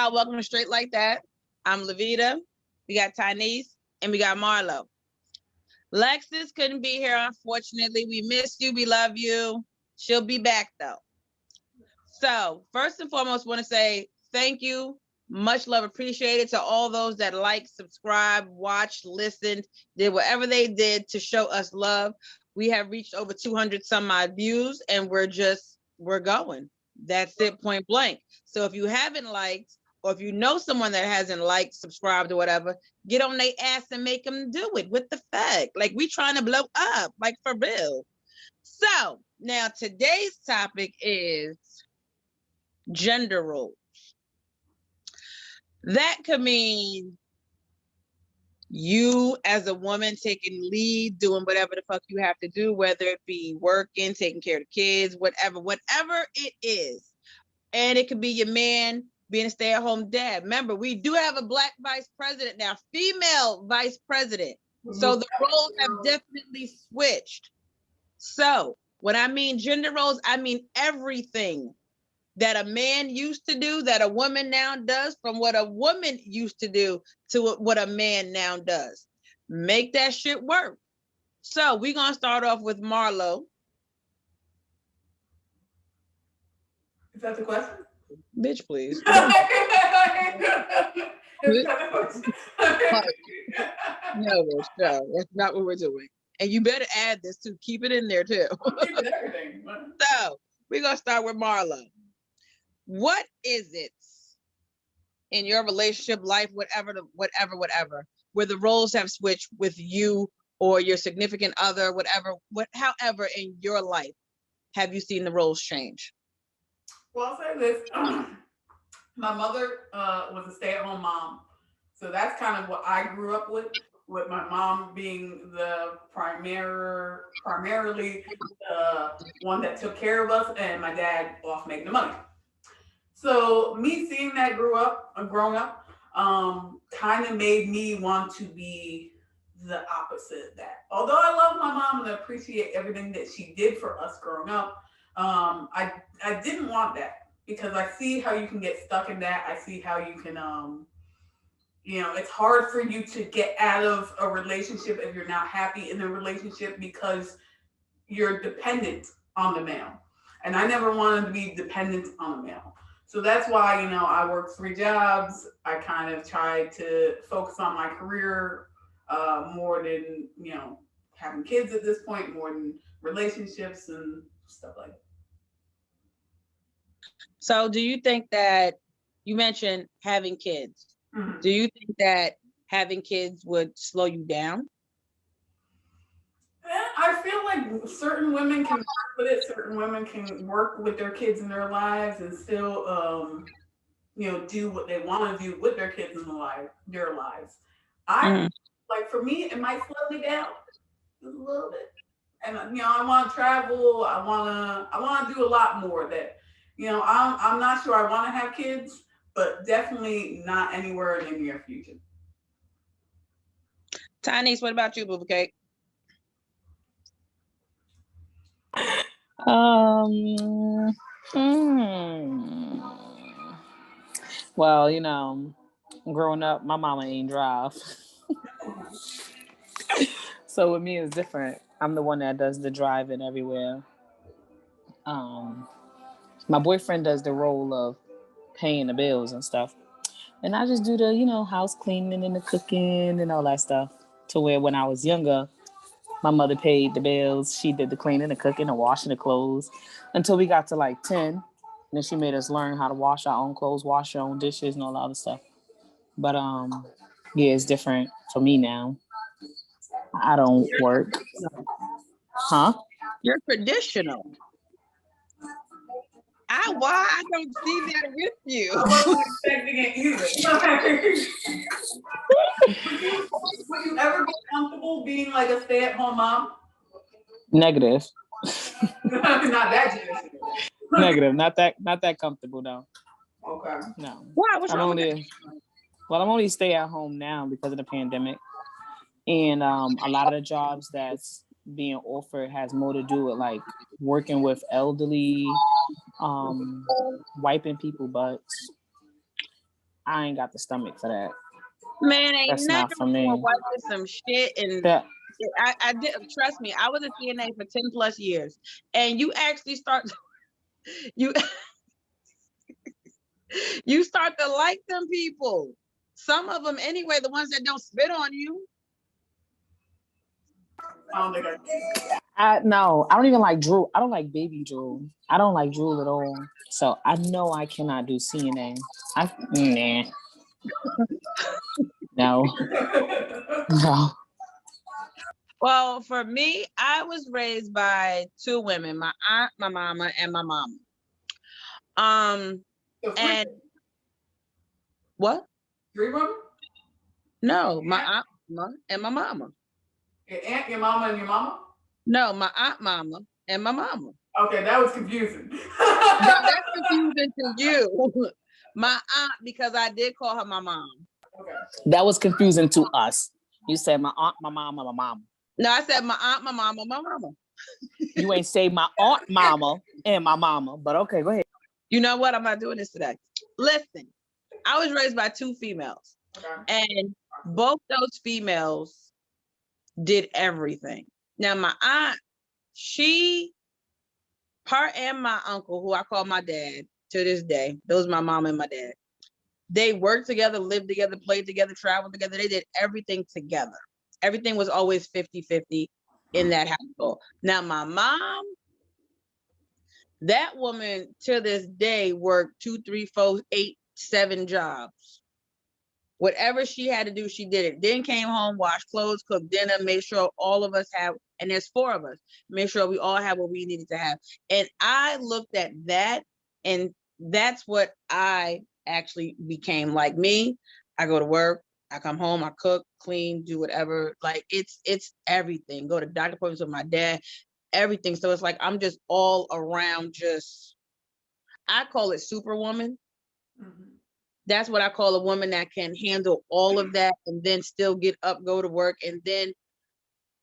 y'all. Welcome to Straight Like That. I'm Levita. We got Tynese and we got Marlo. Lexus couldn't be here, unfortunately. We miss you. We love you. She'll be back, though. So, first and foremost, want to say thank you. Much love appreciated to all those that liked, subscribed, watched, listened, did whatever they did to show us love. We have reached over 200 some odd views, and we're going. That's it, point blank. So if you haven't liked, or if you know someone that hasn't liked, subscribed, or whatever, get on their ass and make them do it. What the fuck? Like, we trying to blow up, like, for real. So now today's topic is gender roles. That could mean you as a woman taking lead, doing whatever the fuck you have to do, whether it be working, taking care of the kids, whatever it is. And it could be your man being a stay-at-home dad. Remember, we do have a Black vice president now, female vice president. So the roles have definitely switched. So when I mean gender roles, I mean everything that a man used to do that a woman now does, from what a woman used to do to what a man now does. Make that shit work. So we're going to start off with Marlo. Is that the question? Bitch, please. No, that's not what we're doing. And you better add this too. Keep it in there too. Everything. So we're going to start with Marlo. What is it in your relationship, life, whatever, where the roles have switched with you or your significant other, however in your life have you seen the roles change? Well, I'll say this. My mother was a stay-at-home mom. So that's kind of what I grew up with my mom being the primarily the one that took care of us, and my dad off making the money. So me seeing that growing up, kind of made me want to be the opposite of that. Although I love my mom and appreciate everything that she did for us growing up, I didn't want that, because I see how you can get stuck in that. I see how you can, it's hard for you to get out of a relationship if you're not happy in a relationship, because you're dependent on the male. And I never wanted to be dependent on the male. So that's why, I worked 3 jobs. I kind of tried to focus on my career more than, having kids at this point, more than relationships and stuff like that. So do you think that, you mentioned having kids, do you think that having kids would slow you down? I feel like certain women can work with it. Certain women can work with their kids in their lives and still, do what they want to do with their kids in their lives. Like, for me, it might slow me down just a little bit. And I want to travel. I want to do a lot more. That, I'm not sure I want to have kids, but definitely not anywhere in the near future. Tynese, what about you, Booba Cake? Well, growing up, my mama ain't drive. So with me, it's different. I'm the one that does the driving everywhere. My boyfriend does the role of paying the bills and stuff. And I just do the, house cleaning and the cooking and all that stuff. To where when I was younger, my mother paid the bills. She did the cleaning, the cooking, and washing the clothes until we got to like 10. And then she made us learn how to wash our own clothes, wash our own dishes, and all that other stuff. But yeah, it's different for me now. I don't work. Huh? You're traditional. Why I don't see that with you? I wasn't expecting it either. Would you ever be comfortable being like a stay-at-home mom? Negative. Not that generous. Negative. Not that comfortable though. Okay. No. Why? What's wrong with that? Well, I'm only stay at home now because of the pandemic, and a lot of the jobs that's being offered has more to do with like working with elderly, wiping people butts, I ain't got the stomach for that. Man, ain't That's nothing not for wrong me. with wiping some shit. And That I did, trust me, I was a CNA for 10 plus years. And you actually start, you you start to like them people. Some of them anyway, the ones that don't spit on you. I don't think no, I don't even like drool. I don't like baby drool. I don't like drool at all. So I know I cannot do CNA. Nah. No. No. Well, for me, I was raised by two women, my aunt, my mama, and my mama. And what? Three women? No, my aunt, mama, and my mama. Your aunt, your mama, and your mama? No, my aunt, mama, and my mama. Okay, that was confusing. No, that's confusing to you. My aunt, because I did call her my mom. Okay. That was confusing to us. You said my aunt, my mama, my mama. No, I said my aunt, my mama, my mama. You ain't say my aunt, mama, and my mama, but okay, go ahead. You know what? I'm not doing this today. Listen, I was raised by two females, and both those females did everything. Now, my aunt, her and my uncle, who I call my dad to this day, those are my mom and my dad. They worked together, lived together, played together, traveled together. They did everything together. Everything was always 50-50 in that household. Now, my mom, that woman to this day worked 2, 3, 4, 8, 7 jobs. Whatever she had to do, she did it. Then came home, washed clothes, cooked dinner, made sure all of us have, and there's 4 of us, made sure we all have what we needed to have. And I looked at that, and that's what I actually became. Like me, I go to work, I come home, I cook, clean, do whatever. Like it's everything. Go to doctor appointments with my dad, everything. So it's like I'm just all around, just, I call it superwoman. Mm-hmm. That's what I call a woman that can handle all of that and then still get up, go to work. And then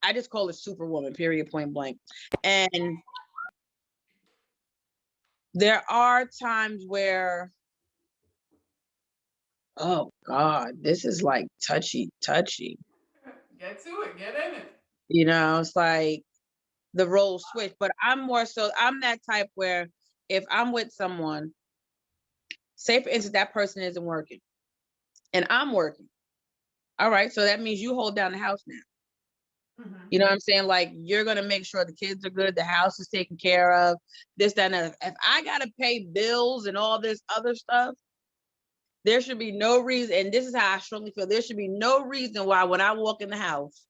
I just call it superwoman, period, point blank. And there are times where, oh God, this is like touchy. Get to it, get in it. You know, it's like the roles switch, but I'm that type where if I'm with someone, say for instance, that person isn't working and I'm working. All right, so that means you hold down the house now. Mm-hmm. You know what I'm saying? Like, you're going to make sure the kids are good, the house is taken care of, this, that, and that. If I got to pay bills and all this other stuff, there should be no reason, and this is how I strongly feel, there should be no reason why when I walk in the house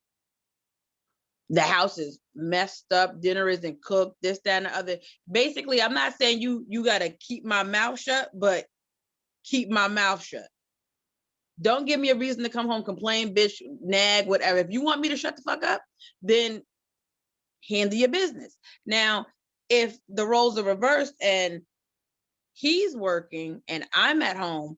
is messed up, dinner isn't cooked, this, that, and the other. Basically, I'm not saying you got to keep my mouth shut, but keep my mouth shut. Don't give me a reason to come home, complain, bitch, nag, whatever. If you want me to shut the fuck up, then handle your business. Now, if the roles are reversed and he's working and I'm at home,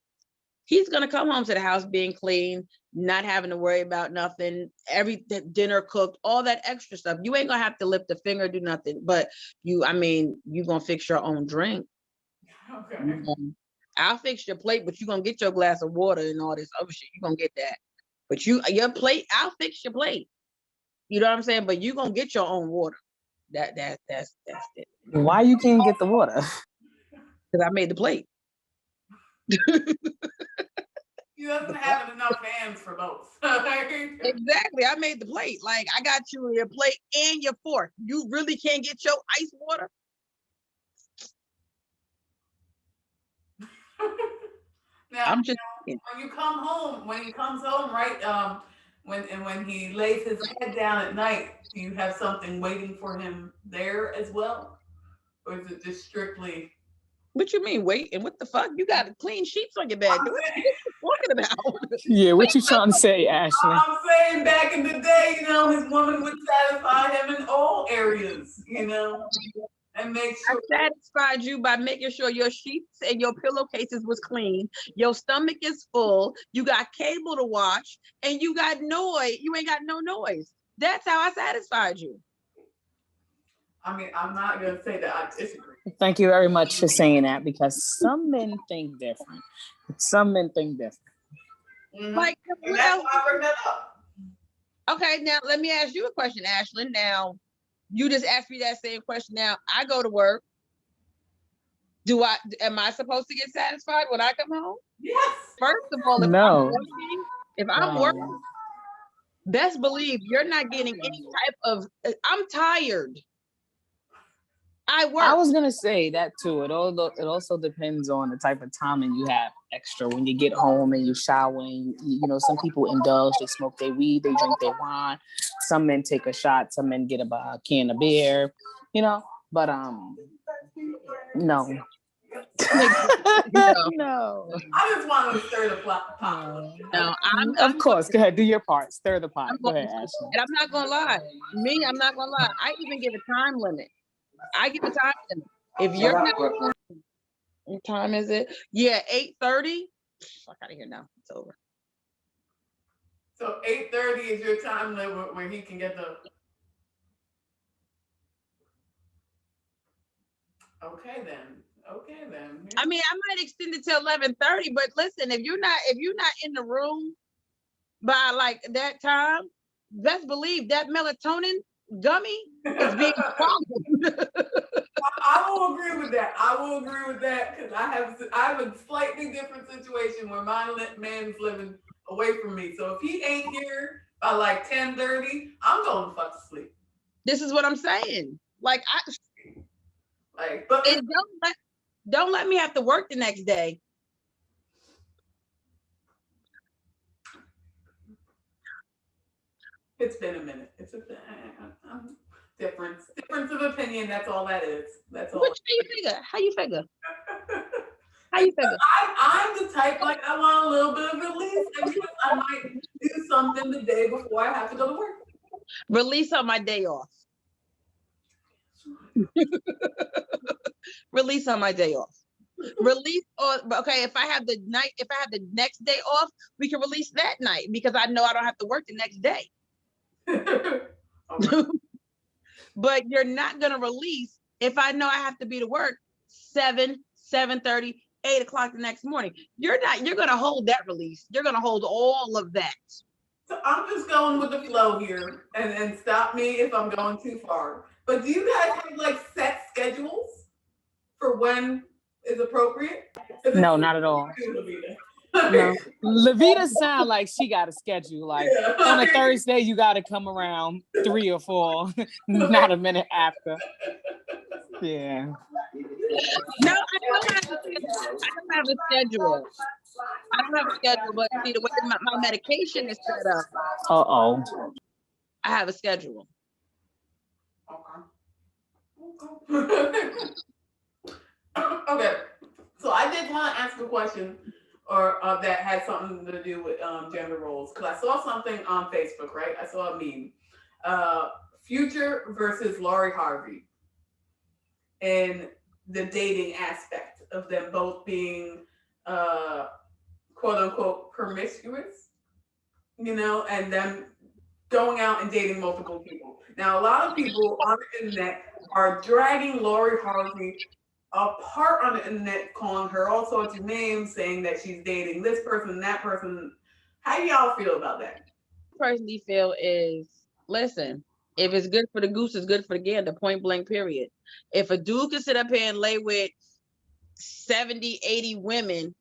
he's going to come home to the house being clean, not having to worry about nothing, every dinner cooked, all that extra stuff. You ain't going to have to lift a finger, do nothing, but you're going to fix your own drink. Okay. I'll fix your plate, but you're going to get your glass of water and all this other shit. You're going to get that. But your plate, I'll fix your plate. You know what I'm saying? But you're going to get your own water. That's it. Why you can't get the water? Because I made the plate. He doesn't have enough hands for both. Exactly. I made the plate. Like, I got you your plate and your fork. You really can't get your ice water? Now, I'm just when he comes home, right? When he lays his head down at night, do you have something waiting for him there as well, or is it just strictly? What you mean, wait? And what the fuck? You got clean sheets on your bed. What are you talking about? Yeah, what you trying to say, Ashley? I'm saying back in the day, his woman would satisfy him in all areas, and make sure. I satisfied you by making sure your sheets and your pillowcases was clean, your stomach is full, you got cable to watch, and you got noise. You ain't got no noise. That's how I satisfied you. I mean, I'm not gonna say that I disagree. Thank you very much for saying that, because some men think different. Some men think different. Mm-hmm. Like, And that's why I bring that up. Okay, now let me ask you a question, Ashlyn. Now, you just asked me that same question. Now, I go to work. Am I supposed to get satisfied when I come home? Yes. First of all, No. if I'm working, best believe you're not getting any type of, I'm tired. I work. I was gonna say that too. It also depends on the type of timing you have extra when you get home and you shower. And you know, some people indulge, they smoke their weed, they drink their wine. Some men take a shot, some men get a can of beer, you know. But no. No. I just want to stir the pot. No, of course. Go ahead, do your part. Stir the pot. Go ahead, Ashley. And I'm not gonna lie. I'm not gonna lie. I even give a time limit. I give a time limit. If you're not, what time is it? Yeah, 8:30. Fuck out of here now. It's over. So 8:30 is your time limit where he can get the. Okay then. I mean, I might extend it to 11:30, but listen, if you're not in the room by like that time, best believe that melatonin gummy is being swallowed. I will agree with that because I have a slightly different situation where my man's living away from me. So if he ain't here by like 10:30, I'm going to fuck to sleep. This is what I'm saying. Like but don't let me have to work the next day. It's been a minute. It's a difference of opinion. That's all that is. That's all. How you figure? I'm the type, like, I want a little bit of release, and I might do something the day before I have to go to work. Release on my day off. Release on my day off. Release okay, if I have the next day off, we can release that night because I know I don't have to work the next day. But you're not gonna release if I know I have to be to work 7:30, 8 o'clock the next morning. You're gonna hold that release. You're gonna hold all of that. So I'm just going with the flow here and stop me if I'm going too far. But do you guys have like set schedules for when is appropriate? No, not at all. No. Levita sound like she got a schedule. Like on a Thursday, you got to come around 3 or 4, not a minute after. Yeah. No, I don't have a schedule. I don't have a schedule, but see the way my medication is set up. I have a schedule. Okay. So I did want to ask a question or that had something to do with gender roles, because I saw something on Facebook, right? I saw a meme. Future versus Lori Harvey and the dating aspect of them both being quote unquote promiscuous, and them going out and dating multiple people. Now, a lot of people on the internet are dragging Lori Harvey apart on the internet, calling her all sorts of names, saying that she's dating this person, that person. How do y'all feel about that? Personally feel is, listen, if it's good for the goose, it's good for the gander, point blank, period. If a dude can sit up here and lay with 70, 80 women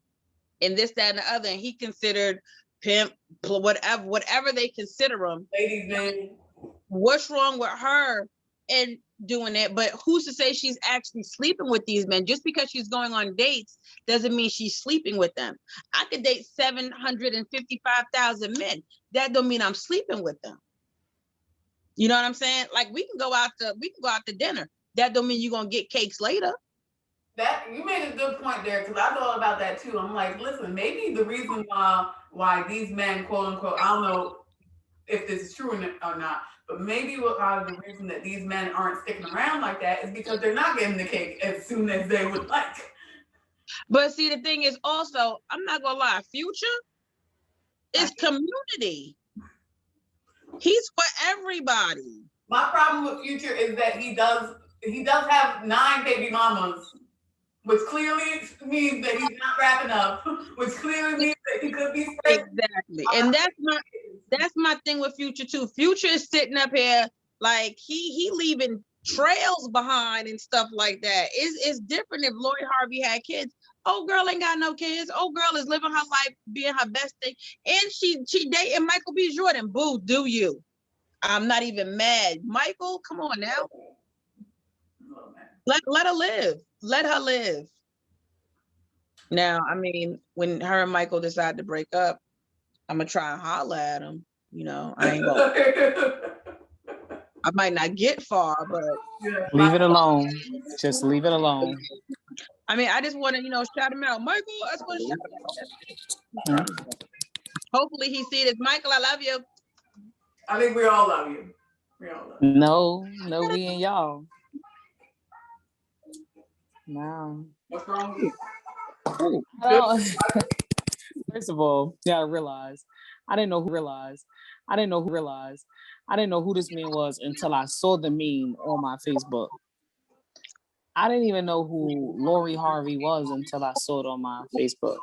and this, that, and the other, and he considered pimp, whatever they consider him. Ladies, man. What's wrong with her and doing it? But who's to say she's actually sleeping with these men? Just because she's going on dates doesn't mean she's sleeping with them. I could date 755,000 men. That don't mean I'm sleeping with them. You know what I'm saying? Like we can go out to dinner. That don't mean you're gonna get cakes later. That you made a good point there, because I thought about that too. I'm like, listen, maybe the reason why these men, quote unquote, I don't know if this is true or not, but maybe the reason that these men aren't sticking around like that is because they're not getting the cake as soon as they would like. But see, the thing is also, I'm not gonna lie, Future is community. He's for everybody. My problem with Future is that he does he does have 9 baby mamas, which clearly means that he's not wrapping up, which clearly means that he could be spread. Exactly. And that's my thing with Future too. Future is sitting up here like he leaving trails behind and stuff like that. It's different if Lori Harvey had kids. Oh, girl ain't got no kids. Oh, girl is living her life, being her best thing, and she dating Michael B. Jordan. Boo, do you? I'm not even mad. Michael, come on now. Let her live. Let her live. Now, I mean, when her and Michael decide to break up, I'm gonna try and holler at him. You know, I ain't gonna. I might not get far, but leave it alone. Just leave it alone. I mean, I just want to, shout him out, Michael. I just want to shout him out. Hopefully, he see this. Michael, I love you. I think we all love you. We all love you. No, we and y'all. No. What's wrong with you? First of all, you gotta realize I didn't know who this man was until I saw the meme on my Facebook. I didn't even know who Lori Harvey was until I saw it on my Facebook.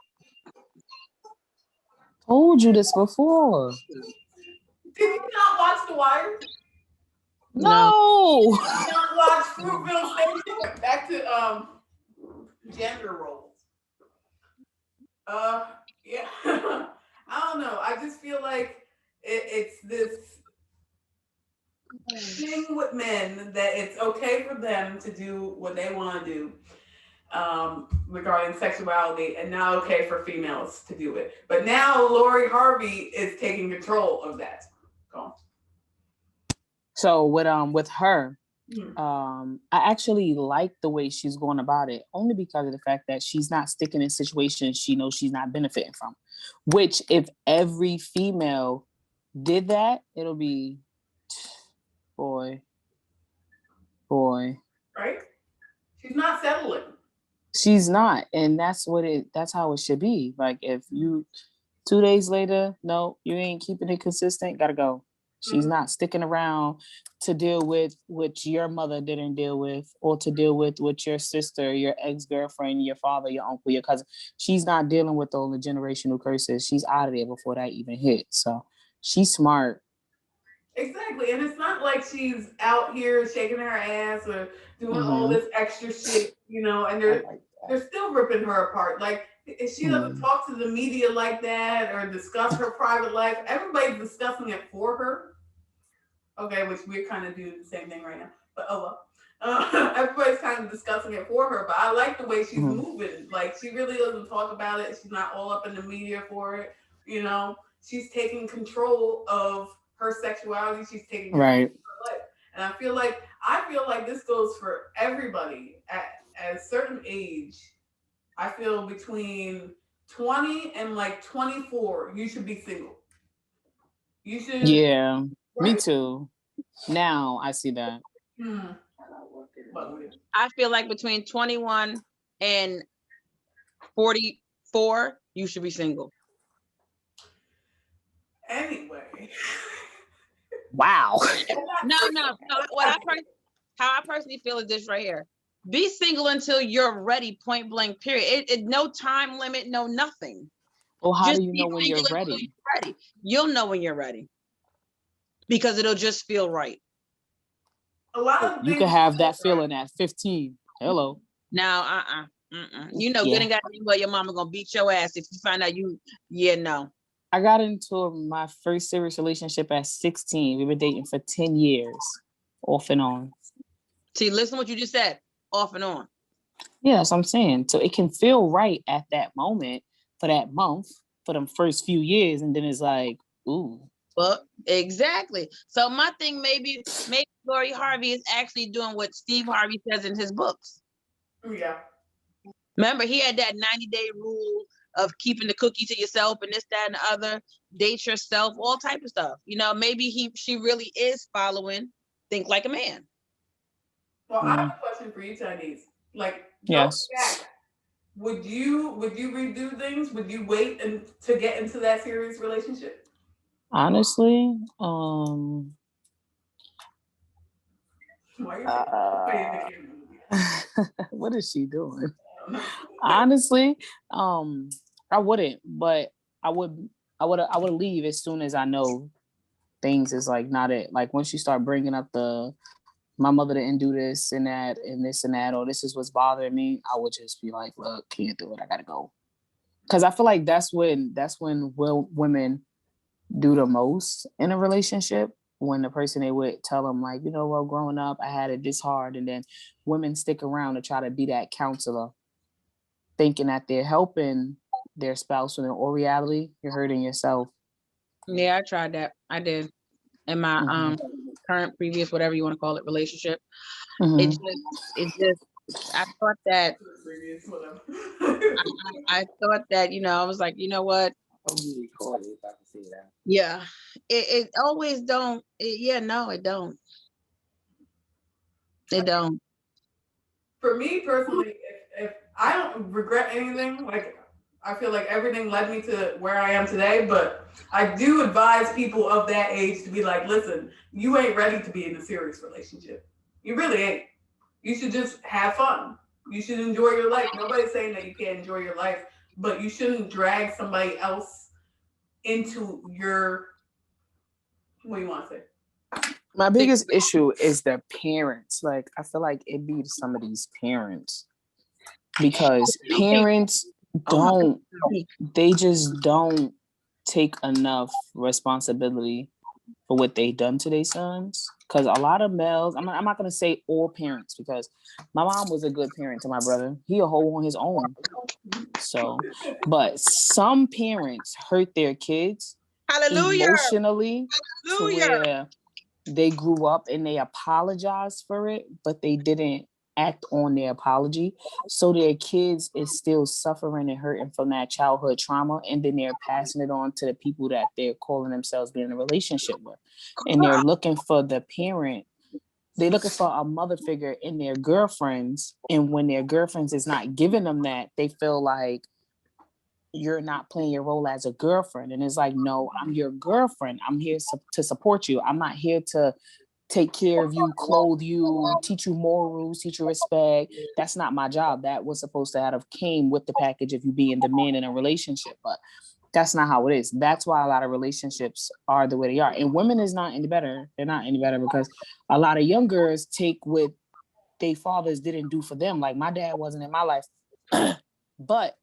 Told you this before. Did you not watch The Wire? No. Did you not watch Fruitville Station? Back to gender roles. Yeah. I don't know. I just feel like it's this thing with men that it's okay for them to do what they want to do regarding sexuality, and not okay for females to do it. But now Lori Harvey is taking control of that. So with her, I actually like the way she's going about it, only because of the fact that she's not sticking in situations she knows she's not benefiting from. Which, if every female did that, it'll be boy. Right? She's not settling. She's not, and that's how it should be. Like, if you 2 days later, no, you ain't keeping it consistent, gotta go. She's not sticking around to deal with what your mother didn't deal with, or to deal with what your sister, your ex-girlfriend, your father, your uncle, your cousin. She's not dealing with all the generational curses. She's out of there before that even hit. So she's smart. Exactly. And it's not like she's out here shaking her ass or doing all this extra shit, and they're still ripping her apart. Like, if she doesn't talk to the media like that or discuss her private life, everybody's discussing it for her. Okay, which we're kind of doing the same thing right now. But everybody's kind of discussing it for her. But I like the way she's moving. Like, she really doesn't talk about it. She's not all up in the media for it. She's taking control of her sexuality. She's taking control of her life. And I feel like this goes for everybody at a certain age. I feel between 20 and like 24, you should be single. You should. Yeah, right? Me too. Now I see that. I feel like between 21 and 44, you should be single. Anyway. Wow. No. How I personally feel is this right here. Be single until you're ready, point blank, period. It no time limit, no nothing. Well, how do you know when you're ready? You'll know when you're ready. Because it'll just feel right. A lot of you can have that feeling at 15. Hello. Now, good and goddamn well your mama gonna beat your ass if you find out no. I got into my first serious relationship at 16. We were dating for 10 years, off and on. See, listen to what you just said, off and on. Yes, I'm saying. So it can feel right at that moment, for that month, for them first few years, and then it's like, ooh. Well, exactly. So my thing, maybe Lori Harvey is actually doing what Steve Harvey says in his books. Yeah. Remember, he had that 90-day rule of keeping the cookie to yourself and this, that, and the other. Date yourself, all type of stuff. Maybe she really is following Think Like a Man. Well, I have a question for you, Chinese. Like, yes. Would you redo things? Would you wait to get into that serious relationship? Honestly, Why are you playing the camera? What is she doing? I don't know. Honestly, I wouldn't, but I would leave as soon as I know things is like not it. Like once you start bringing up my mother didn't do this and that and this and that, or this is what's bothering me, I would just be like, look, can't do it. I gotta go. Because I feel like that's when women do the most in a relationship, when the person they would tell them like, you know, well, growing up, I had it this hard, and then women stick around to try to be that counselor, thinking that they're helping their spouse, when in all reality, you're hurting yourself. Yeah, I tried that. I did in my current, previous, whatever you want to call it, relationship. Mm-hmm. It just. I thought that. I thought that, you know, I was like, you know what? Yeah, it always don't. No, it don't. It don't. For me personally, if I don't regret anything, like I feel like everything led me to where I am today, but I do advise people of that age to be like, listen, you ain't ready to be in a serious relationship. You really ain't. You should just have fun. You should enjoy your life. Nobody's saying that you can't enjoy your life, but you shouldn't drag somebody else into your, what do you want to say? My biggest issue is the parents. Like, I feel like it be some of these parents, because parents they just don't take enough responsibility for what they done to their sons. Because a lot of males, I'm not going to say all parents, because my mom was a good parent to my brother. He a hoe on his own. So, but some parents hurt their kids emotionally to where they grew up and they apologized for it, but they didn't act on their apology. So their kids is still suffering and hurting from that childhood trauma, and then they're passing it on to the people that they're calling themselves being in a relationship with. And they're looking for the parent. They're looking for a mother figure in their girlfriends. And when their girlfriends is not giving them that, they feel like you're not playing your role as a girlfriend. And it's like, no, I'm your girlfriend. I'm here to support you. I'm not here to take care of you, clothe you, teach you morals, teach you respect. That's not my job. That was supposed to have came with the package of you being the man in a relationship. But that's not how it is. That's why a lot of relationships are the way they are. And women is not any better. They're not any better, because a lot of young girls take what their fathers didn't do for them. Like, my dad wasn't in my life, but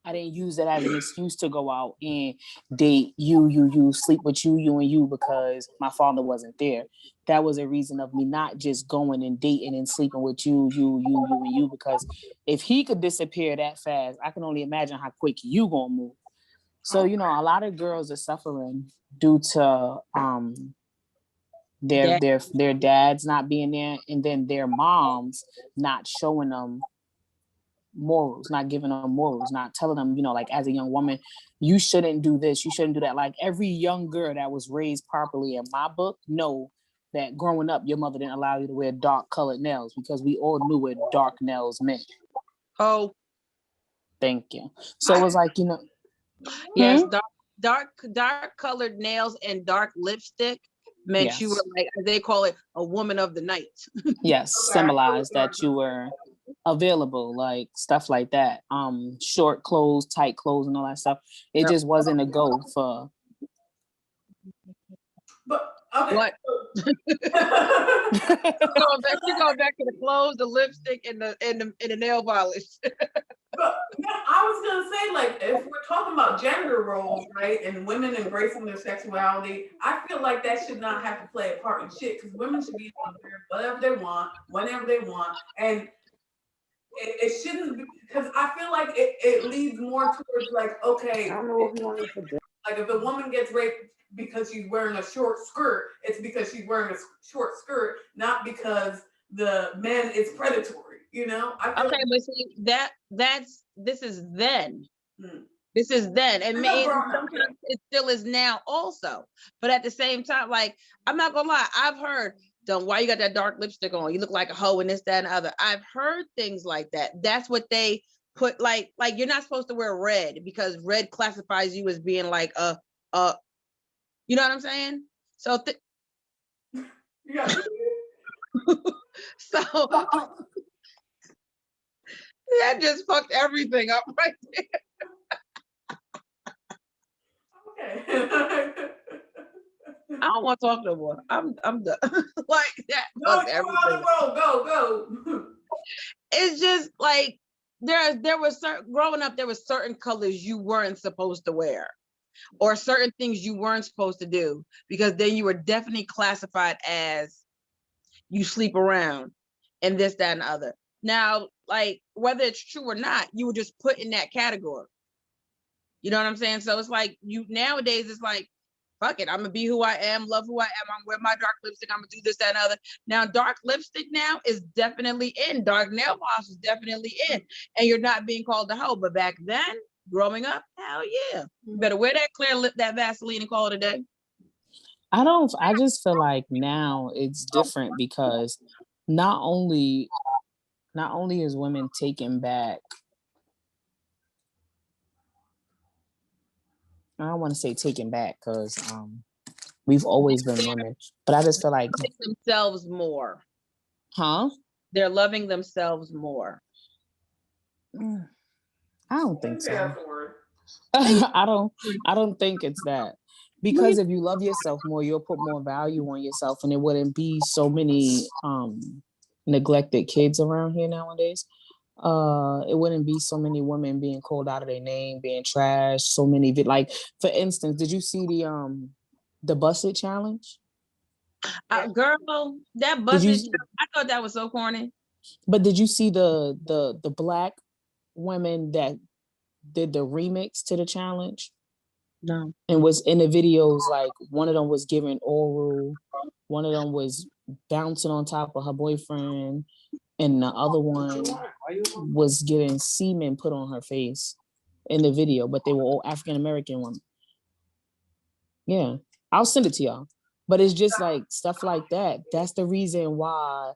I didn't use that as an excuse to go out and date you, sleep with you, because my father wasn't there. That was a reason of me not just going and dating and sleeping with you, because if he could disappear that fast, I can only imagine how quick you gonna move. So, you know, a lot of girls are suffering due to their dads not being there, and then their moms not showing them morals, not giving them morals, not telling them, you know, like, as a young woman, you shouldn't do this, you shouldn't do that. Like, every young girl that was raised properly in my book know that growing up, your mother didn't allow you to wear dark colored nails, because we all knew what dark nails meant. Oh, thank you. So it was like, you know, yes, dark colored nails and dark lipstick meant you were, like, they call it, a woman of the night. Yes, symbolized that you were available, like stuff like that. Short clothes, tight clothes, and all that stuff. It just wasn't a go for. But okay. What? You're going back to the clothes, the lipstick, and the nail polish. But yeah, I was gonna say, like, if we're talking about gender roles, right, and women embracing their sexuality, I feel like that should not have to play a part in shit, because women should be able to wear whatever they want, whenever they want, and it shouldn't be, because I feel like it leads more towards, like, okay, like, if a woman gets raped because she's wearing a short skirt, it's because she's wearing a short skirt, not because the man is predatory. You know, I feel but see, this is then. This is then, and sometimes it still is now also. But at the same time, like, I'm not gonna lie, I've heard, why you got that dark lipstick on? You look like a hoe, and this, that, and other. I've heard things like that. That's what they put, like you're not supposed to wear red, because red classifies you as being like a you know what I'm saying? So yeah. So that just fucked everything up right there. Okay. I don't want to talk no more. I'm done. Like that No, fucked you everything. on the road. Go. It's just like there was certain growing up, there was certain colors you weren't supposed to wear, or certain things you weren't supposed to do, because then you were definitely classified as you sleep around and this, that, and the other. Now, like whether it's true or not, you were just put in that category. You know what I'm saying? So it's like you nowadays, it's like, fuck it, I'm gonna be who I am, love who I am. I'm wear my dark lipstick. I'm gonna do this, that, and other. Now, dark lipstick now is definitely in. Dark nail polish is definitely in, and you're not being called a hoe. But back then, growing up, hell yeah, you better wear that clear lip, that Vaseline, and call it a day. I just feel like now it's different because not only is women taken back. I don't want to say taken back because we've always been women, but I just feel like themselves more. Huh? They're loving themselves more. I don't think so. I don't think it's that. Because if you love yourself more, you'll put more value on yourself, and there wouldn't be so many neglected kids around here nowadays. It wouldn't be so many women being called out of their name, being trashed. So many, like for instance, did you see the busted challenge? Girl, that busted. I thought that was so corny. But did you see the black women that did the remix to the challenge? No. And was in the videos, like one of them was giving oral, one of them was bouncing on top of her boyfriend, and the other one was getting semen put on her face in the video, but they were all African American women. Yeah, I'll send it to y'all. But it's just like stuff like that. That's the reason why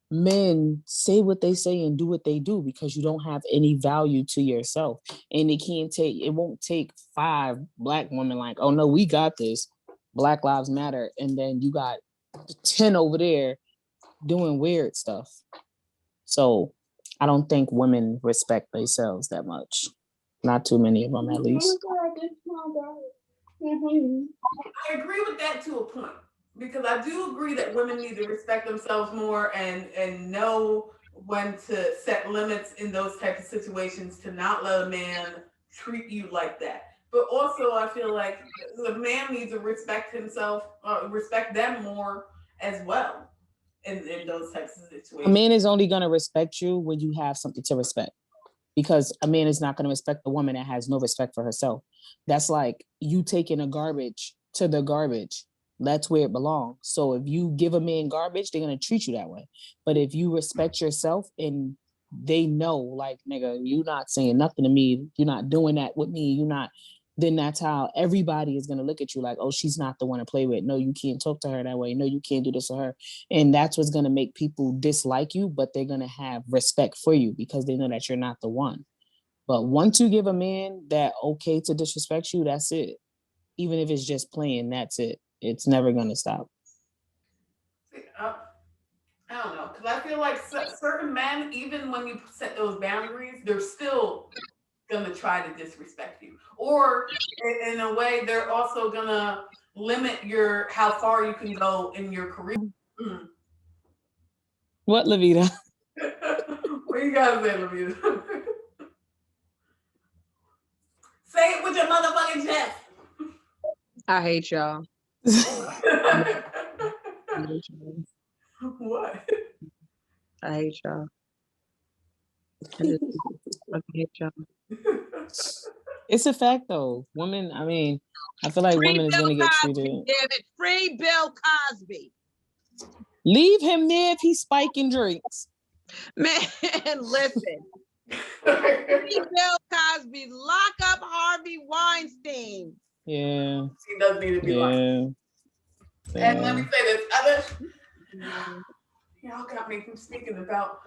men say what they say and do what they do, because you don't have any value to yourself. And it won't take 5 black women like, oh no, we got this, Black Lives Matter, and then you got 10 over there doing weird stuff. So I don't think women respect themselves that much. Not too many of them, at least. I agree with that to a point, because I do agree that women need to respect themselves more and know when to set limits in those types of situations, to not let a man treat you like that. But also, I feel like the man needs to respect himself, respect them more as well in those types of situations. A man is only going to respect you when you have something to respect, because a man is not going to respect a woman that has no respect for herself. That's like you taking a garbage to the garbage. That's where it belongs. So if you give a man garbage, they're going to treat you that way. But if you respect yourself and they know, like, nigga, you're not saying nothing to me, you're not doing that with me, you're not, then that's how everybody is going to look at you like, oh, she's not the one to play with. No, you can't talk to her that way. No, you can't do this to her. And that's what's going to make people dislike you, but they're going to have respect for you because they know that you're not the one. But once you give a man that okay to disrespect you, that's it. Even if it's just playing, that's it. It's never going to stop. I don't know, because I feel like certain men, even when you set those boundaries, they're still going to try to disrespect you. Or in a way, they're also going to limit how far you can go in your career. Mm. What, Levita? What you got to say, Levita? Say it with your motherfucking chest. I hate y'all. What? I hate y'all. I hate y'all. It's a fact, though. Women, I mean, I feel like women is going to get treated. Damn it. Free Bill Cosby. Leave him there if he's spiking drinks. Man, listen. Free Bill Cosby. Lock up Harvey Weinstein. Yeah. He does need to be locked. And let me say this. Y'all got me from speaking about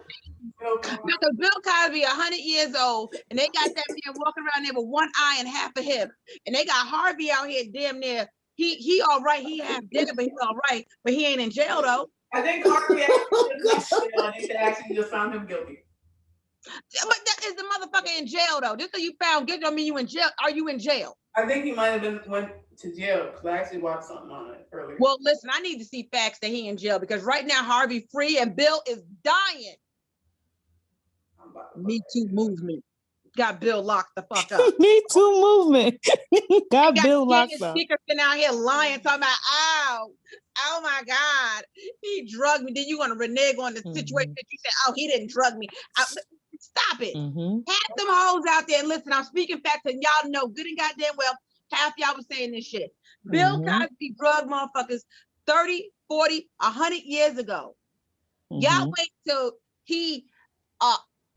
Bill Cosby. Because Bill Cosby, 100 years old, and they got that man walking around there with one eye and half a hip. And they got Harvey out here damn near. He all right. He half dead, but he all right. But he ain't in jail, though. I think Harvey actually just found him guilty. But that is the motherfucker in jail though. Just because you found guilty don't mean you in jail. Are you in jail? I think he might have went to jail because I actually watched something on it earlier. Well, listen, I need to see facts that he in jail because right now Harvey free and Bill is dying. Me Too movement got Bill locked the fuck up. Me Too movement got Bill locked up. Dickerson out here lying, talking about, oh my God, he drugged me. Then you want to renege on the situation that you said, oh, he didn't drug me. Stop it. Half them hoes out there. Listen, I'm speaking facts, and y'all know good and goddamn well half y'all was saying this shit. Bill Cosby drugged motherfuckers 30, 40, 100 years ago. Y'all wait till he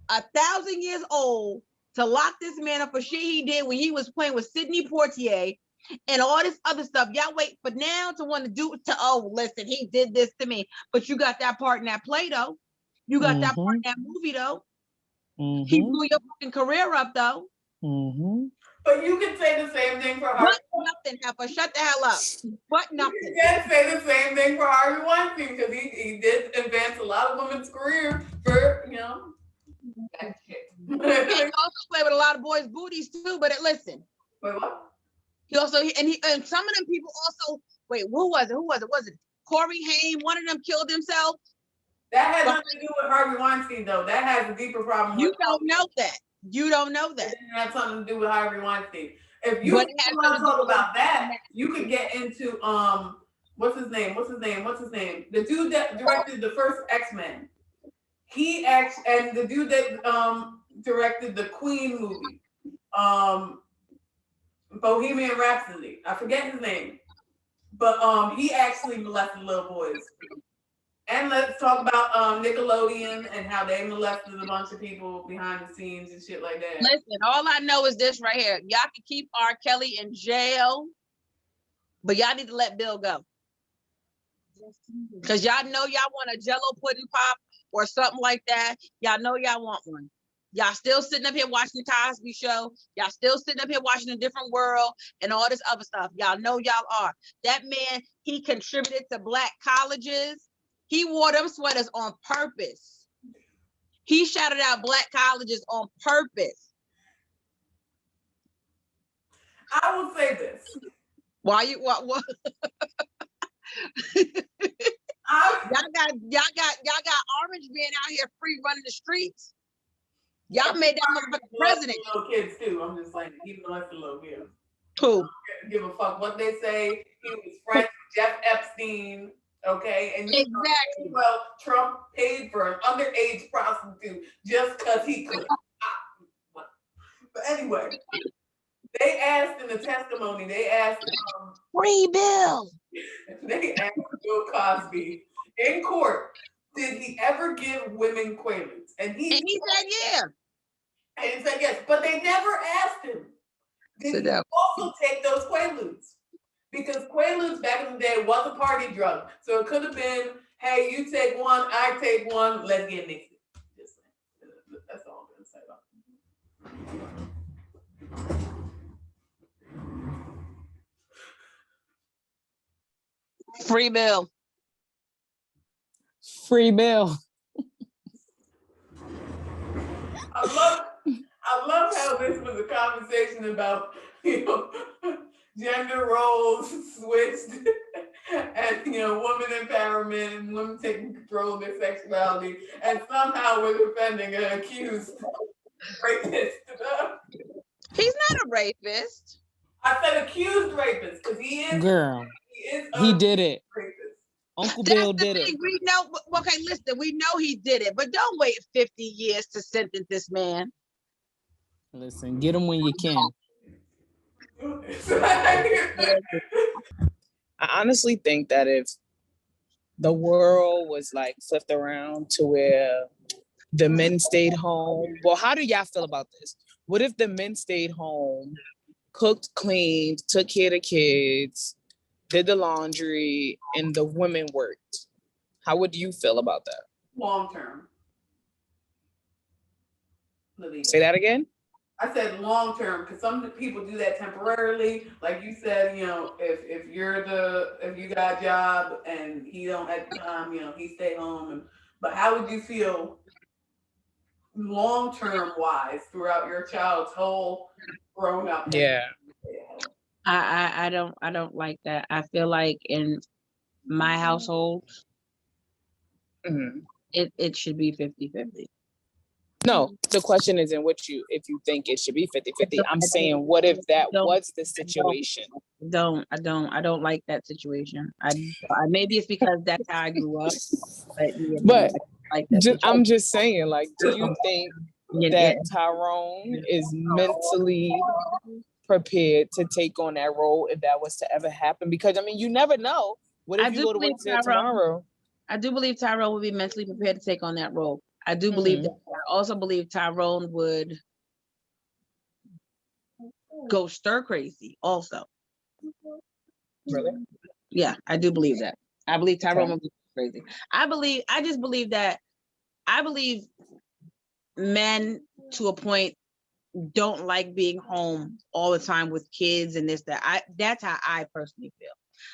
1,000 years old to lock this man up for shit he did when he was playing with Sidney Poitier and all this other stuff. Y'all wait for now to want to do it to, oh, listen, he did this to me. But you got that part in that play, though. You got that part in that movie, though. He blew your fucking career up, though. But you can say the same thing for Harvey. But nothing, Heifer. Shut the hell up. But nothing. You can say the same thing for Harvey Weinstein because he did advance a lot of women's career for, you know, that shit. He also played with a lot of boys' booties, too. But listen. Wait, what? He also, and some of them people also, wait, who was it? Was it Corey Haim? One of them killed himself? That has nothing to do with Harvey Weinstein, though. That has a deeper problem. You don't know that. You don't know that. It didn't have something to do with Harvey Weinstein. If you want to talk about that, you could get into what's his name? The dude that directed the first X-Men. He and the dude that directed the Queen movie, Bohemian Rhapsody. I forget his name, but he actually molested little boys. And let's talk about Nickelodeon and how they molested a bunch of people behind the scenes and shit like that. Listen, all I know is this right here. Y'all can keep R. Kelly in jail, but y'all need to let Bill go. Because y'all know y'all want a Jello pudding pop or something like that. Y'all know y'all want one. Y'all still sitting up here watching the Cosby Show. Y'all still sitting up here watching A Different World and all this other stuff. Y'all know y'all are. That man, he contributed to Black colleges. He wore them sweaters on purpose. He shouted out Black colleges on purpose. I will say this. Why you what? Y'all got Orange being out here free running the streets. Y'all made that motherfucker president. Little kids too. I'm just saying, even though it's a little kids. Who? I don't give a fuck what they say. He was friends with Jeff Epstein. Okay, and you know, well, Trump paid for an underage prostitute just because he could. But anyway, they asked in the testimony, Free Bill. They asked Bill Cosby in court, did he ever give women Quaaludes? And he said yeah. And he said yes, but they never asked him, did he also take those Quaaludes? Because Quaaludes back in the day was a party drug. So it could have been, hey, you take one, I take one, let's get naked. Just saying. That's all I'm going to say about it. Free Bill. Free Bill. I love how this was a conversation about, you know, gender roles switched and, you know, woman empowerment and women taking control of their sexuality, and somehow we're defending an accused rapist. He's not a rapist. I said accused rapist because he is. Girl, he did it. Rapist. Uncle Bill did it. We know. Okay, listen. We know he did it, but don't wait 50 years to sentence this man. Listen, get him when you can. I honestly think that if the world was like flipped around to where the men stayed home, well, how do y'all feel about this? What if the men stayed home, cooked, cleaned, took care of the kids, did the laundry, and the women worked? How would you feel about that? Long-term. Say that again? I said long term because some people do that temporarily. Like you said, if you got a job and he don't at the time, he stay home. But how would you feel long term wise throughout your child's whole growing up? Yeah. I don't like that. I feel like in my household, Mhm. it should be 50-50. No, the question isn't if you think it should be 50-50. I'm saying, what if that was the situation? I don't like that situation. Maybe it's because that's how I grew up, but yeah, no, But I like that situation. I'm just saying, like, do you think that Tyrone is mentally prepared to take on that role if that was to ever happen? Because I mean, you never know. What if you go to work tomorrow? I do believe Tyrone would be mentally prepared to take on that role. I do believe that. I also believe Tyrone would go stir crazy also. Really? Yeah, I do believe that. I believe Tyrone would be crazy. I believe men to a point don't like being home all the time with kids and this, that. That's how I personally feel.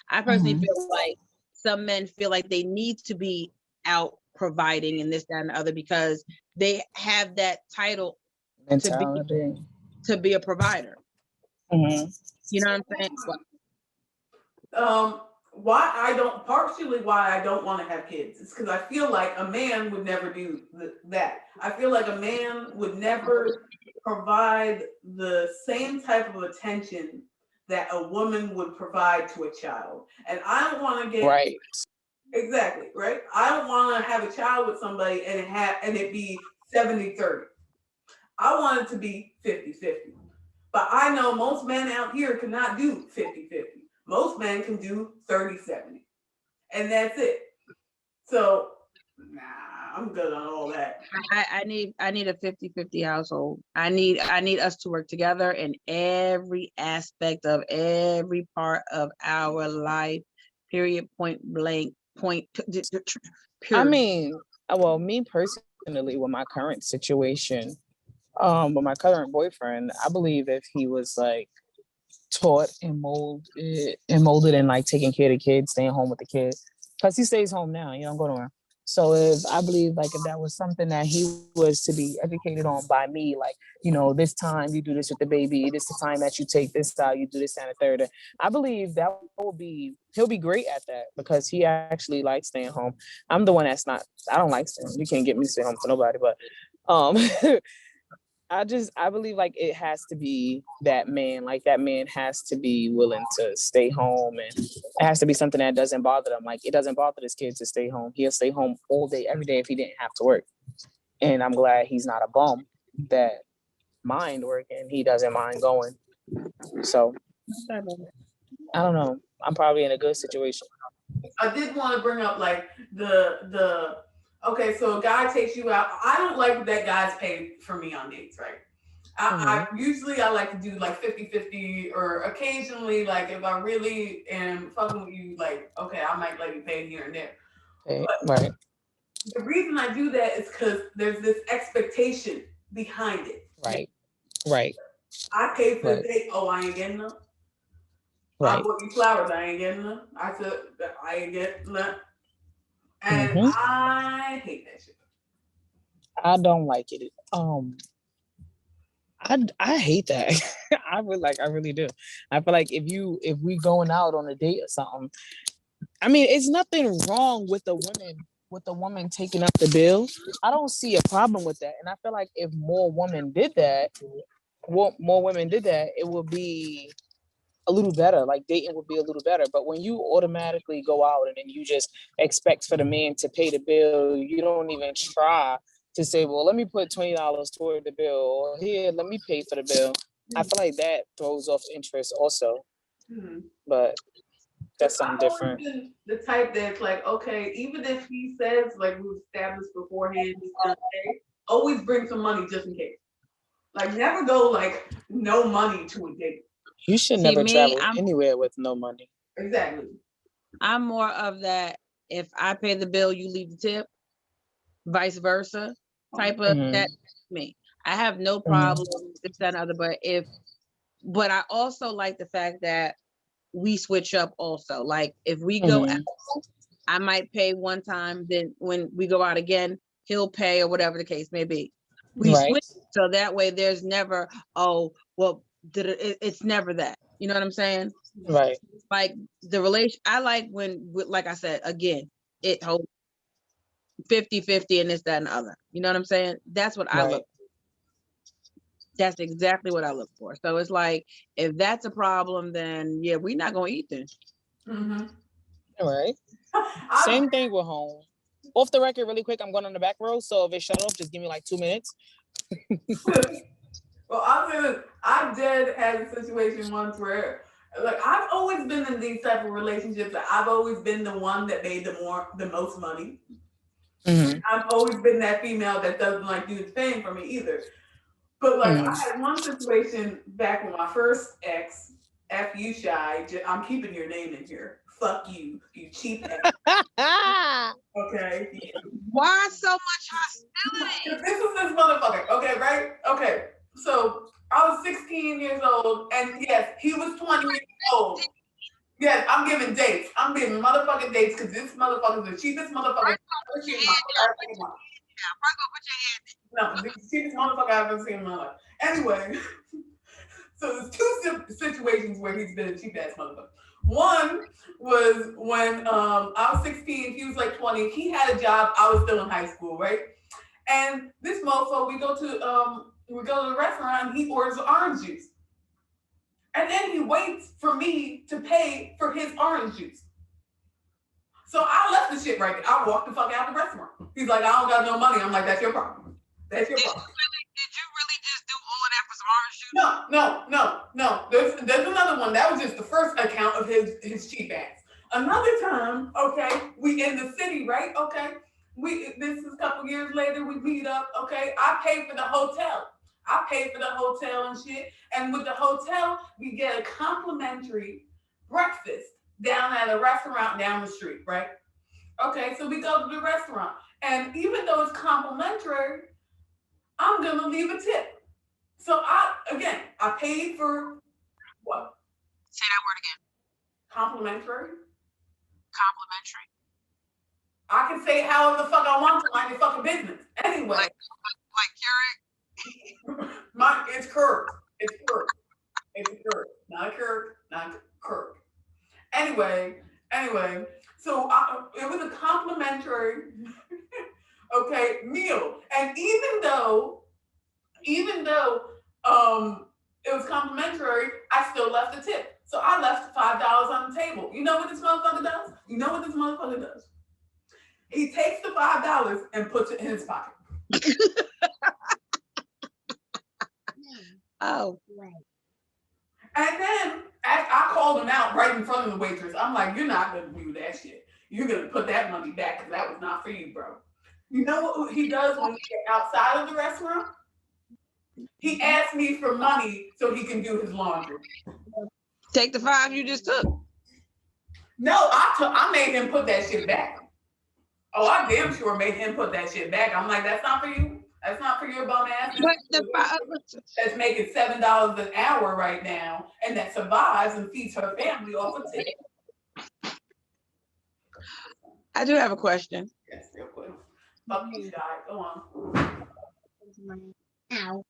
I personally feel like some men feel like they need to be out providing and this, that, and the other because they have that title to be a provider. Mm-hmm. You know what I'm saying? Partially why I don't want to have kids is because I feel like a man would never do that. I feel like a man would never provide the same type of attention that a woman would provide to a child. And I don't want to get right. Exactly, right? I don't want to have a child with somebody and it be 70-30. I want it to be 50-50. But I know most men out here cannot do 50-50. Most men can do 30-70. And that's it. So, I'm good on all that. I need a 50-50 household. I need us to work together in every aspect of every part of our life. Period. Point blank. Point. I mean, well, me personally, with my current situation, with my current boyfriend, I believe if he was like taught and molded and like taking care of the kids, staying home with the kids, because he stays home now, you don't go nowhere. So if that was something that he was to be educated on by me, like, this time you do this with the baby, this is the time that you take this style, you do this and a third. I believe he'll be great at that because he actually likes staying home. I'm the one that's not. I don't like staying home. You can't get me to stay home for nobody, but I believe like it has to be that man. Like that man has to be willing to stay home, and it has to be something that doesn't bother them. Like it doesn't bother this kid to stay home. He'll stay home all day, every day if he didn't have to work. And I'm glad he's not a bum that mind working. He doesn't mind going. So I don't know. I'm probably in a good situation. I did want to bring up like okay, so a guy takes you out. I don't like that guys pay for me on dates, right? I usually I like to do like 50-50 or occasionally like if I really am fucking with you, like, okay, I might let you pay here and there. Right. The reason I do that is because there's this expectation behind it. Right. I pay for the date. Oh, I ain't getting them. I bought you flowers. I ain't getting them. I said I ain't getting them. And I hate that shit. I don't like it. I hate that. I really do. I feel like if we going out on a date or something, I mean, it's nothing wrong with the woman taking up the bill. I don't see a problem with that. And I feel like if more women did that, it would be a little better. Like dating would be a little better. But when you automatically go out and then you just expect for the man to pay the bill, you don't even try to say, well, let me put $20 toward the bill, or here, let me pay for the bill. I feel like that throws off interest also. But that's something different. The type that's like, okay, even if he says like we established beforehand, he's gonna pay, always bring some money just in case. Like never go like no money to a date. You should never travel anywhere with no money. Exactly. I'm more of that. If I pay the bill, you leave the tip. Vice versa, type of that. Me. I have no problem with this, that, and other, but I also like the fact that we switch up also. Like if we go out, I might pay one time, then when we go out again, he'll pay or whatever the case may be. We switch so that way there's never, oh, well, it's never that. You know what I'm saying? Right. Like the relation, I like when, like I said, again, it holds 50-50 and this, that, and the other. You know what I'm saying? That's what I look for. That's exactly what I look for. So it's like, if that's a problem, then yeah, we're not gonna eat then. All right. Same thing with home. Off the record, really quick, I'm going on the back row. So if it shut off, just give me like 2 minutes. Well, I did have a situation once where, like, I've always been in these type of relationships that I've always been the one that made the most money. I've always been that female that doesn't like dudes paying for me either. But like I had one situation back with my first ex, F you Shy, I'm keeping your name in here. Fuck you, you cheap ass. Okay. Why so much hostility? This is this motherfucker. Okay, right? Okay. So I was 16 years old, and yes, he was 20 years old. Yes, I'm giving dates. I'm giving motherfucking dates because this motherfucker is the cheapest motherfucker I've ever seen in my life. No, the cheapest motherfucker I've ever seen in my life. Anyway, so there's two situations where he's been a cheap ass motherfucker. One was when I was 16, he was like 20. He had a job. I was still in high school, right? And this mofo, we go to the restaurant. And he orders orange juice, and then he waits for me to pay for his orange juice. So I left the shit right there. I walked the fuck out of the restaurant. He's like, I don't got no money. I'm like, that's your problem. That's your problem. Did you really just do all of that for some orange juice? No. There's another one. That was just the first account of his cheap ass. Another time, okay, we in the city, right? Okay. This is a couple years later, we meet up, okay? I pay for the hotel. And shit. And with the hotel, we get a complimentary breakfast down at a restaurant down the street, right? Okay, so we go to the restaurant. And even though it's complimentary, I'm gonna leave a tip. So I paid for what? Say that word again. Complimentary. Complimentary. I can say however the fuck I want to, mind your fucking business. Anyway. Like Keurig? It's Kirk. It's Kirk. Not Kirk, not Kirk. Anyway, so it was a complimentary meal. And even though it was complimentary, I still left a tip. So I left $5 on the table. You know what this motherfucker does? He takes the $5 and puts it in his pocket. Oh, right. And then I called him out right in front of the waitress. I'm like, you're not going to do that shit. You're going to put that money back because that was not for you, bro. You know what he does when we get outside of the restaurant? He asks me for money so he can do his laundry. Take the $5 you just took. No, I made him put that shit back. Oh, I damn sure made him put that shit back. I'm like, that's not for you. That's not for your bum ass. That's making $7 an hour right now, and that survives and feeds her family off of tip. I do have a question. Yes, real quick. Fuck you, guy. Go on. Ow.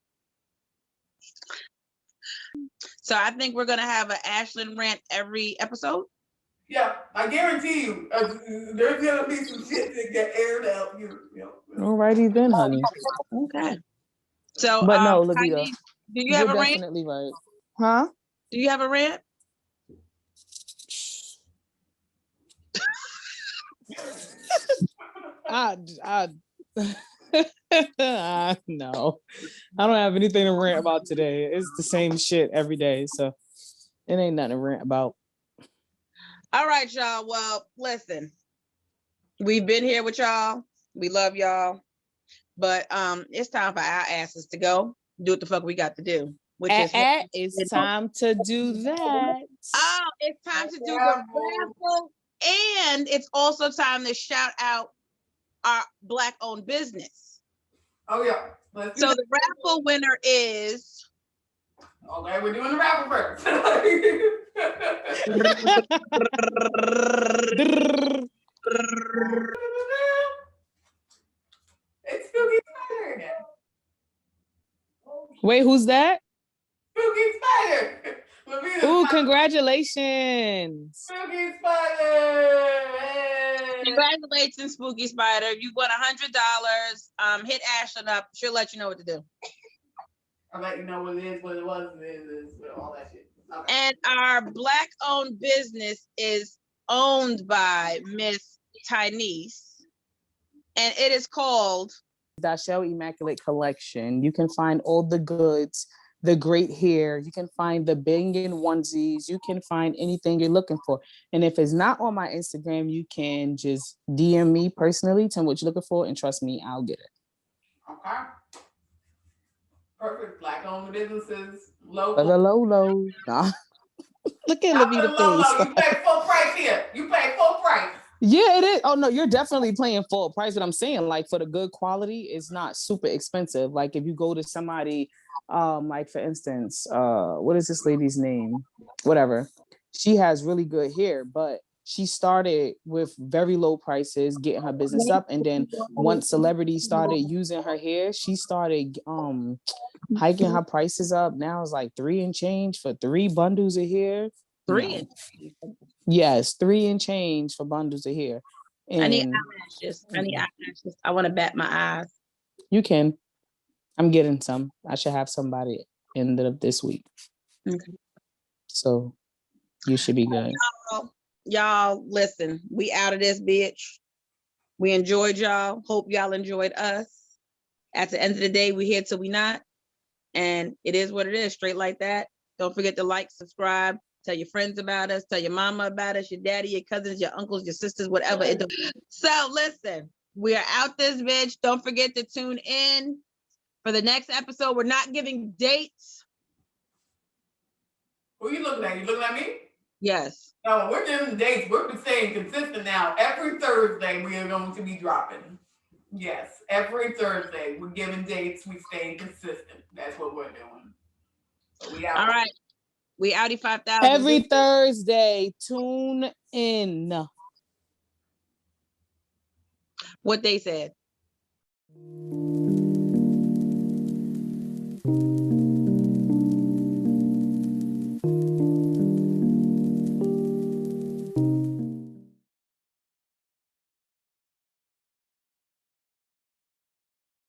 So I think we're gonna have an Ashlyn rant every episode. Yeah, I guarantee you, there's gonna be some shit that get aired out. Alrighty then, honey. Okay. So, but no, Levita, do you have a rant? Definitely right. Huh? Do you have a rant? No, I don't have anything to rant about today. It's the same shit every day, so it ain't nothing to rant about. All right, y'all. Well, listen, we've been here with y'all. We love y'all, but it's time for our asses to go do what the fuck we got to do. Which it's time to do that. Oh, it's time to do the raffle, and it's also time to shout out our Black-owned business. Oh yeah. Let's do So that. the raffle winner is Okay, we're doing the raffle first. It's Spooky Spider again. Wait, who's that? Spooky Spider. Ooh, congratulations. Spooky Spider. Hey. Congratulations, Spooky Spider. You won $100. Hit Ashlyn up. She'll let you know what to do. I'll let you know what it is, what it was, all that shit. Okay. And our Black-owned business is owned by Miss Tynese, and it is called Dashell Immaculate Collection. You can find all the goods, the great hair. You can find the banging onesies. You can find anything you're looking for. And if it's not on my Instagram, you can just DM me personally, tell me what you're looking for, and trust me, I'll get it. Okay. Perfect. Black-owned businesses, For local. the low. Nah. Look at Not for the Levita low. face. You pay full price here. You pay full price. Yeah, it is. Oh no, you're definitely paying full price. But I'm saying, like, for the good quality, it's not super expensive. Like if you go to somebody, like for instance, what is this lady's name? Whatever. She has really good hair, but she started with very low prices, getting her business up, and then once celebrities started using her hair, she started hiking her prices up. Now it's like 3 and change for 3 bundles of hair. three. Yes, 3 and change for bundles of hair. And I need eyelashes. I want to bat my eyes. you can. I'm getting some. I should have somebody end of this week. Okay. So you should be good. Y'all, listen, we out of this bitch. We enjoyed y'all. Hope y'all enjoyed us. At the end of the day, we here till we not. And it is what it is, straight like that. Don't forget to like, subscribe, tell your friends about us, tell your mama about us, your daddy, your cousins, your uncles, your sisters, whatever. So listen, we are out this bitch. Don't forget to tune in for the next episode. We're not giving dates. Who you looking at? You looking at me? Yes. No, we're giving dates. We're staying consistent now. Every Thursday we are going to be dropping. Yes, every Thursday we're giving dates. We staying consistent. That's what we're doing. So we out. All right. We outie 5,000. Every Thursday, tune in. What they said.